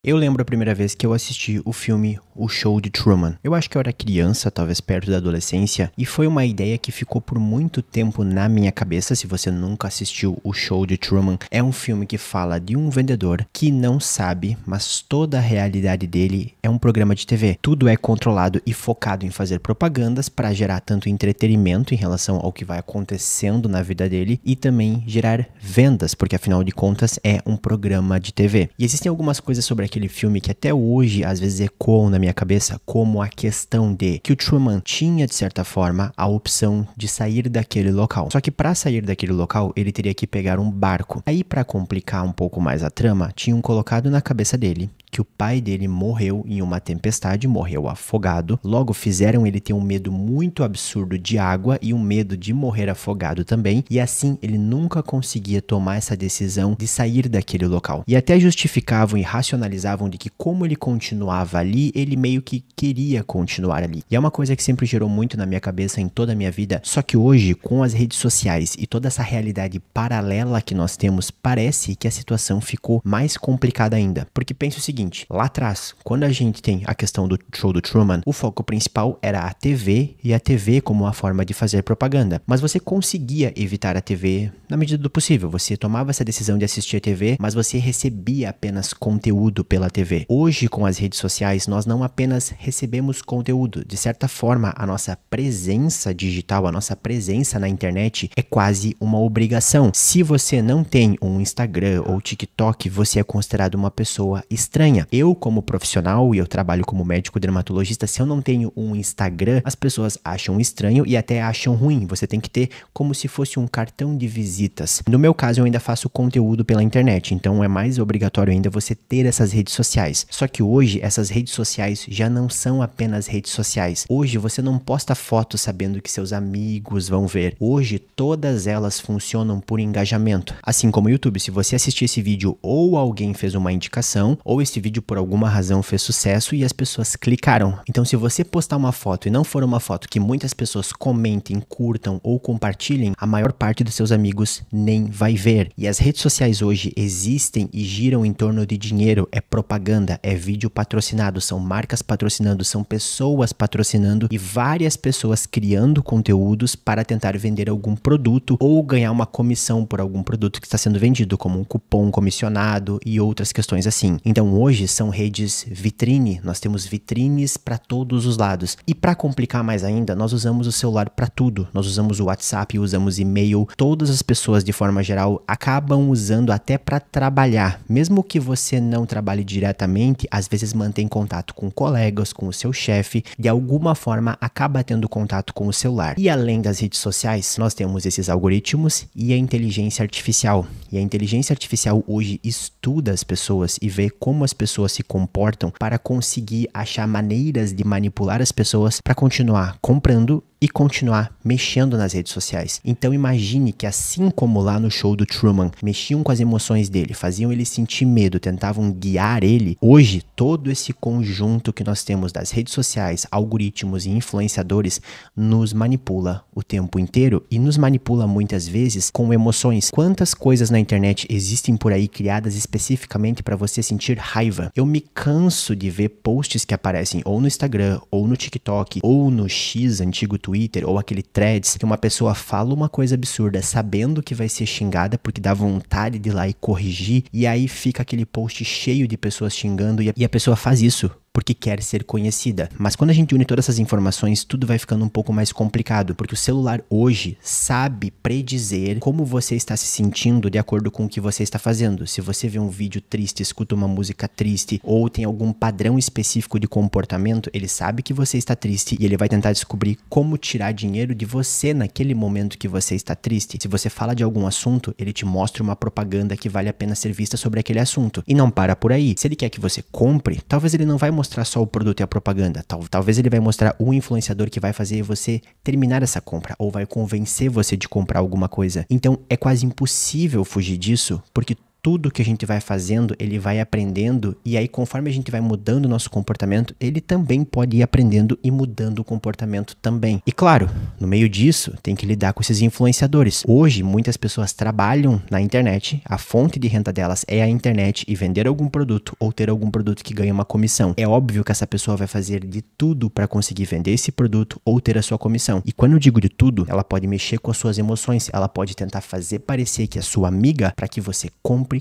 Eu lembro a primeira vez que eu assisti o filme O Show de Truman. Eu acho que eu era criança, talvez perto da adolescência, e foi uma ideia que ficou por muito tempo na minha cabeça. Se você nunca assistiu O Show de Truman, é um filme que fala de um vendedor que não sabe, mas toda a realidade dele é um programa de TV. Tudo é controlado e focado em fazer propagandas para gerar tanto entretenimento em relação ao que vai acontecendo na vida dele e também gerar vendas, porque afinal de contas é um programa de TV. E existem algumas coisas sobre aquele filme que até hoje às vezes ecoam na minha cabeça, como a questão de que o Truman tinha de certa forma a opção de sair daquele local. Só que para sair daquele local ele teria que pegar um barco. Aí para complicar um pouco mais a trama, tinham colocado na cabeça dele que o pai dele morreu em uma tempestade, morreu afogado. Logo fizeram ele ter um medo muito absurdo de água e um medo de morrer afogado também. E assim ele nunca conseguia tomar essa decisão de sair daquele local. E até justificavam e racionalizavam de que como ele continuava ali, ele meio que queria continuar ali. E é uma coisa que sempre gerou muito na minha cabeça em toda a minha vida. Só que hoje, com as redes sociais e toda essa realidade paralela que nós temos, parece que a situação ficou mais complicada ainda. Porque pensa o seguinte, lá atrás, quando a gente tem a questão do show do Truman, o foco principal era a TV e a TV como uma forma de fazer propaganda. Mas você conseguia evitar a TV na medida do possível. Você tomava essa decisão de assistir a TV, mas você recebia apenas conteúdo pela TV. Hoje, com as redes sociais, nós não apenas recebemos conteúdo. De certa forma, a nossa presença digital, a nossa presença na internet é quase uma obrigação. Se você não tem um Instagram ou TikTok, você é considerado uma pessoa estranha. Eu, como profissional, e eu trabalho como médico dermatologista, se eu não tenho um Instagram, as pessoas acham estranho e até acham ruim. Você tem que ter como se fosse um cartão de visitas. No meu caso, eu ainda faço conteúdo pela internet, então é mais obrigatório ainda você ter essas redes sociais. Só que hoje, essas redes sociais já não são apenas redes sociais. Hoje, você não posta fotos sabendo que seus amigos vão ver. Hoje, todas elas funcionam por engajamento. Assim como o YouTube, se você assistir esse vídeo ou alguém fez uma indicação, ou esse vídeo por alguma razão fez sucesso e as pessoas clicaram. Então, se você postar uma foto e não for uma foto que muitas pessoas comentem, curtam ou compartilhem, a maior parte dos seus amigos nem vai ver. E as redes sociais hoje existem e giram em torno de dinheiro, é propaganda, é vídeo patrocinado, são marcas patrocinando, são pessoas patrocinando e várias pessoas criando conteúdos para tentar vender algum produto ou ganhar uma comissão por algum produto que está sendo vendido, como um cupom comissionado e outras questões assim. Então hoje são redes vitrine, nós temos vitrines para todos os lados. E para complicar mais ainda, nós usamos o celular para tudo. Nós usamos o WhatsApp, usamos e-mail. Todas as pessoas de forma geral acabam usando até para trabalhar. Mesmo que você não trabalhe diretamente, às vezes mantém contato com colegas, com o seu chefe, de alguma forma acaba tendo contato com o celular. E além das redes sociais, nós temos esses algoritmos e a inteligência artificial. E a inteligência artificial hoje estuda as pessoas e vê como as pessoas se comportam para conseguir achar maneiras de manipular as pessoas para continuar comprando e continuar mexendo nas redes sociais. Então imagine que assim como lá no show do Truman, mexiam com as emoções dele, faziam ele sentir medo, tentavam guiar ele, hoje todo esse conjunto que nós temos das redes sociais, algoritmos e influenciadores nos manipula o tempo inteiro e nos manipula muitas vezes com emoções. Quantas coisas na internet existem por aí criadas especificamente para você sentir raiva? Eu me canso de ver posts que aparecem ou no Instagram, ou no TikTok, ou no X, antigo Twitter, ou aquele Threads, que uma pessoa fala uma coisa absurda sabendo que vai ser xingada porque dá vontade de ir lá e corrigir, e aí fica aquele post cheio de pessoas xingando e a pessoa faz isso porque quer ser conhecida. Mas quando a gente une todas essas informações, tudo vai ficando um pouco mais complicado, porque o celular hoje sabe predizer como você está se sentindo de acordo com o que você está fazendo. Se você vê um vídeo triste, escuta uma música triste, ou tem algum padrão específico de comportamento, ele sabe que você está triste e ele vai tentar descobrir como tirar dinheiro de você naquele momento que você está triste. Se você fala de algum assunto, ele te mostra uma propaganda que vale a pena ser vista sobre aquele assunto. E não para por aí. Se ele quer que você compre, talvez ele não vai mostrar só o produto e a propaganda. Talvez ele vai mostrar o influenciador que vai fazer você terminar essa compra ou vai convencer você de comprar alguma coisa. Então é quase impossível fugir disso, porque tudo que a gente vai fazendo, ele vai aprendendo, e aí conforme a gente vai mudando o nosso comportamento, ele também pode ir aprendendo e mudando o comportamento também. E claro, no meio disso, tem que lidar com esses influenciadores. Hoje, muitas pessoas trabalham na internet, a fonte de renda delas é a internet e vender algum produto ou ter algum produto que ganha uma comissão. É óbvio que essa pessoa vai fazer de tudo para conseguir vender esse produto ou ter a sua comissão. E quando eu digo de tudo, ela pode mexer com as suas emoções, ela pode tentar fazer parecer que é sua amiga para que você compre.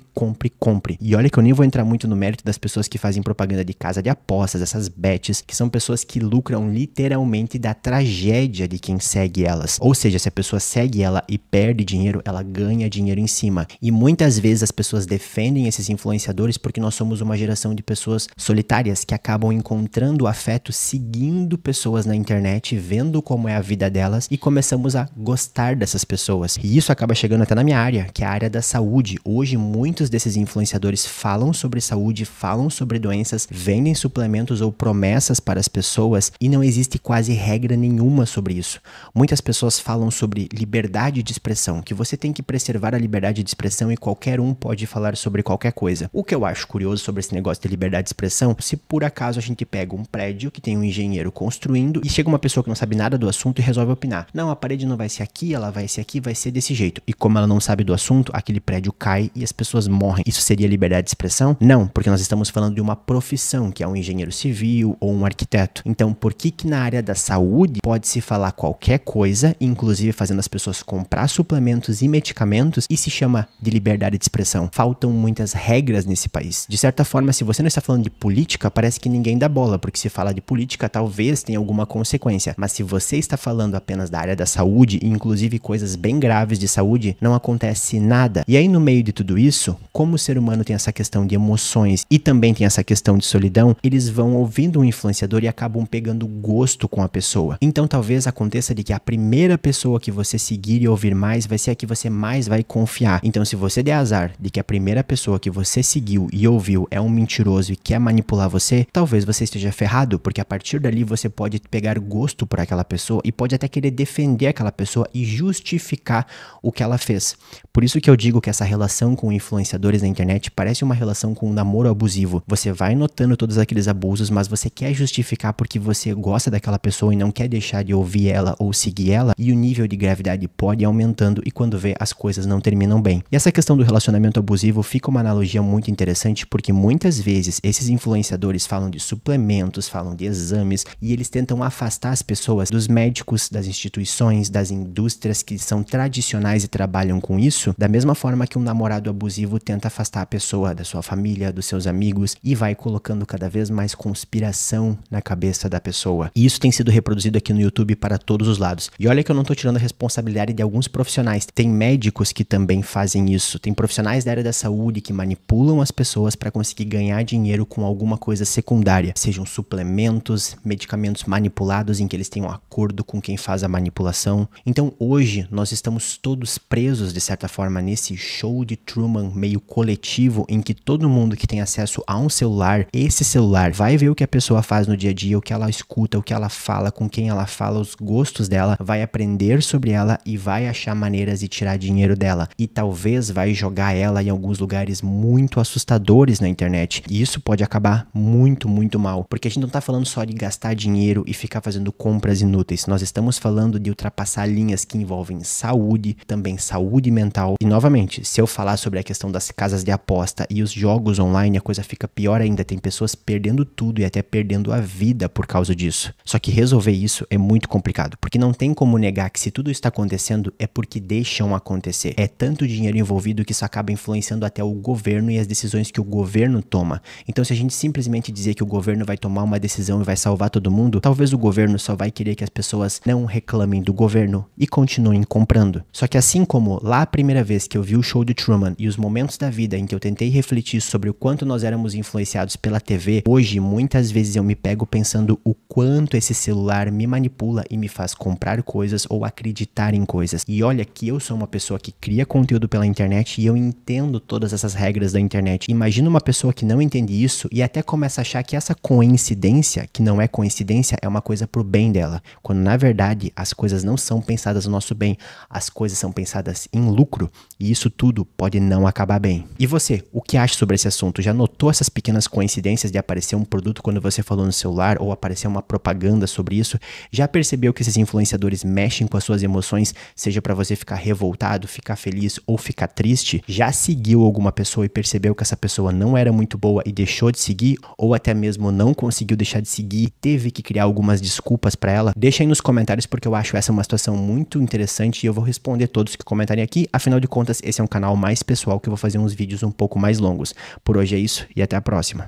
E olha que eu nem vou entrar muito no mérito das pessoas que fazem propaganda de casa de apostas, essas bets, que são pessoas que lucram literalmente da tragédia de quem segue elas. Ou seja, se a pessoa segue ela e perde dinheiro, ela ganha dinheiro em cima. E muitas vezes as pessoas defendem esses influenciadores porque nós somos uma geração de pessoas solitárias que acabam encontrando afeto seguindo pessoas na internet, vendo como é a vida delas e começamos a gostar dessas pessoas. E isso acaba chegando até na minha área, que é a área da saúde. Hoje, muitos desses influenciadores falam sobre saúde, falam sobre doenças, vendem suplementos ou promessas para as pessoas e não existe quase regra nenhuma sobre isso. Muitas pessoas falam sobre liberdade de expressão, que você tem que preservar a liberdade de expressão e qualquer um pode falar sobre qualquer coisa. O que eu acho curioso sobre esse negócio de liberdade de expressão, se por acaso a gente pega um prédio que tem um engenheiro construindo e chega uma pessoa que não sabe nada do assunto e resolve opinar. Não, a parede não vai ser aqui, ela vai ser aqui, vai ser desse jeito. E como ela não sabe do assunto, aquele prédio cai e as pessoas morrem. Isso seria liberdade de expressão? Não, porque nós estamos falando de uma profissão, que é um engenheiro civil ou um arquiteto. Então, por que na área da saúde pode-se falar qualquer coisa, inclusive fazendo as pessoas comprar suplementos e medicamentos, e se chama de liberdade de expressão? Faltam muitas regras nesse país. De certa forma, se você não está falando de política, parece que ninguém dá bola, porque se fala de política, talvez tenha alguma consequência. Mas se você está falando apenas da área da saúde, e inclusive coisas bem graves de saúde, não acontece nada. E aí, no meio de tudo isso, como o ser humano tem essa questão de emoções e também tem essa questão de solidão, eles vão ouvindo um influenciador e acabam pegando gosto com a pessoa. Então talvez aconteça de que a primeira pessoa que você seguir e ouvir mais vai ser a que você mais vai confiar. Então se você der azar de que a primeira pessoa que você seguiu e ouviu é um mentiroso e quer manipular você, talvez você esteja ferrado, porque a partir dali você pode pegar gosto por aquela pessoa e pode até querer defender aquela pessoa e justificar o que ela fez. Por isso que eu digo que essa relação com influenciadores na internet parece uma relação com um namoro abusivo. Você vai notando todos aqueles abusos, mas você quer justificar porque você gosta daquela pessoa e não quer deixar de ouvir ela ou seguir ela, e o nível de gravidade pode ir aumentando e quando vê as coisas não terminam bem. E essa questão do relacionamento abusivo fica uma analogia muito interessante porque muitas vezes esses influenciadores falam de suplementos, falam de exames e eles tentam afastar as pessoas dos médicos, das instituições, das indústrias que são tradicionais e trabalham com isso, da mesma forma que um namorado abusivo tenta afastar a pessoa da sua família, dos seus amigos e vai colocando cada vez mais conspiração na cabeça da pessoa. E isso tem sido reproduzido aqui no YouTube para todos os lados. E olha que eu não tô tirando a responsabilidade de alguns profissionais. Tem médicos que também fazem isso. Tem profissionais da área da saúde que manipulam as pessoas para conseguir ganhar dinheiro com alguma coisa secundária. Sejam suplementos, medicamentos manipulados em que eles têm um acordo com quem faz a manipulação. Então hoje nós estamos todos presos de certa forma nesse show de Truman meio coletivo em que todo mundo que tem acesso a um celular, esse celular vai ver o que a pessoa faz no dia a dia, o que ela escuta, o que ela fala, com quem ela fala, os gostos dela, vai aprender sobre ela e vai achar maneiras de tirar dinheiro dela. E talvez vai jogar ela em alguns lugares muito assustadores na internet. E isso pode acabar muito, muito mal. Porque a gente não tá falando só de gastar dinheiro e ficar fazendo compras inúteis. Nós estamos falando de ultrapassar linhas que envolvem saúde, também saúde mental. E novamente, se eu falar sobre a questão das casas de aposta e os jogos online, a coisa fica pior ainda. Tem pessoas perdendo tudo e até perdendo a vida por causa disso. Só que resolver isso é muito complicado, porque não tem como negar que se tudo está acontecendo é porque deixam acontecer. É tanto dinheiro envolvido que isso acaba influenciando até o governo e as decisões que o governo toma. Então se a gente simplesmente dizer que o governo vai tomar uma decisão e vai salvar todo mundo, talvez o governo só vai querer que as pessoas não reclamem do governo e continuem comprando. Só que assim como lá a primeira vez que eu vi o show de Truman e os momentos da vida em que eu tentei refletir sobre o quanto nós éramos influenciados pela TV, hoje muitas vezes eu me pego pensando o quanto esse celular me manipula e me faz comprar coisas ou acreditar em coisas. E olha que eu sou uma pessoa que cria conteúdo pela internet e eu entendo todas essas regras da internet. Imagina uma pessoa que não entende isso e até começa a achar que essa coincidência, que não é coincidência, é uma coisa pro bem dela. Quando na verdade as coisas não são pensadas no nosso bem, as coisas são pensadas em lucro e isso tudo pode não acabar bem. E você, o que acha sobre esse assunto? Já notou essas pequenas coincidências de aparecer um produto quando você falou no celular ou aparecer uma propaganda sobre isso? Já percebeu que esses influenciadores mexem com as suas emoções, seja para você ficar revoltado, ficar feliz ou ficar triste? Já seguiu alguma pessoa e percebeu que essa pessoa não era muito boa e deixou de seguir, ou até mesmo não conseguiu deixar de seguir e teve que criar algumas desculpas para ela? Deixa aí nos comentários, porque eu acho essa uma situação muito interessante e eu vou responder todos que comentarem aqui. Afinal de contas, esse é um canal mais pessoal que eu vou fazer uns vídeos um pouco mais longos. Por hoje é isso e até a próxima.